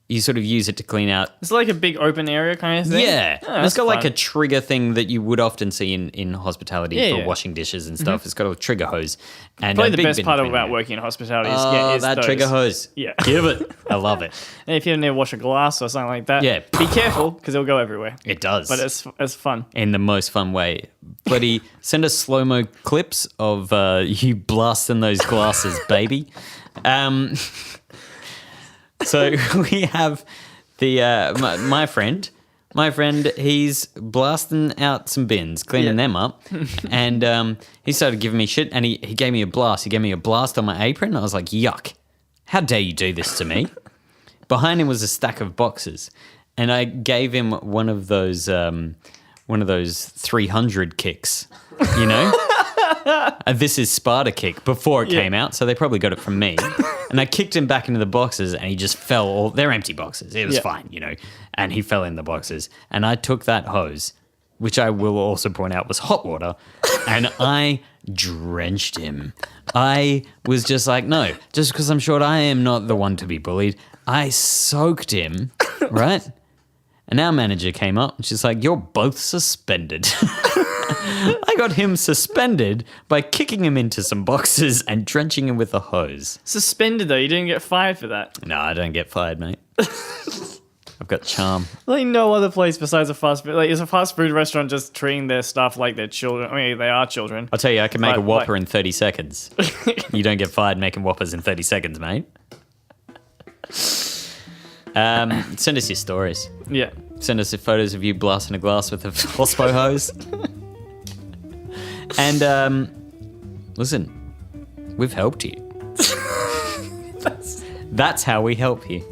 you sort of use it to clean out. It's like a big open area kind of thing. Yeah. Oh, it's got fun. like a trigger thing that you would often see in hospitality for washing dishes and stuff. It's got a trigger hose. And Probably a the big best bin part cleaning about area. working in hospitality is that those. trigger hose. Yeah. Give it. I love it. And if you ever wash a glass or something like that, Yeah. be careful because it'll go everywhere. It does. But it's fun. In the most fun way. Buddy, send us slow-mo clips of you blasting those glasses, baby. So we have the my friend, he's blasting out some bins, cleaning them up, and he started giving me shit, and he gave me a blast. He gave me a blast on my apron. I was like, yuck, how dare you do this to me? Behind him was a stack of boxes, and I gave him one of those 300 kicks, you know? This is Sparta kick before it came out, so they probably got it from me. And I kicked him back into the boxes, and he just fell. They're empty boxes. It was fine, you know. And he fell in the boxes. And I took that hose, which I will also point out was hot water, and I drenched him. I was just like, no, just because I'm short, I am not the one to be bullied. I soaked him, right? And our manager came up, and she's like, you're both suspended. I got him suspended by kicking him into some boxes and drenching him with a hose. Suspended though, you didn't get fired for that. No, I don't get fired, mate. I've got charm. Like no other place besides a fast food. Like, is a fast food restaurant just treating their staff like they're children? I mean, they are children. I'll tell you, I can make But, a Whopper in 30 seconds. You don't get fired making Whoppers in 30 seconds, mate. Send us your stories. Yeah. Send us the photos of you blasting a glass with a hospo hose. And listen, we've helped you. That's how we help you.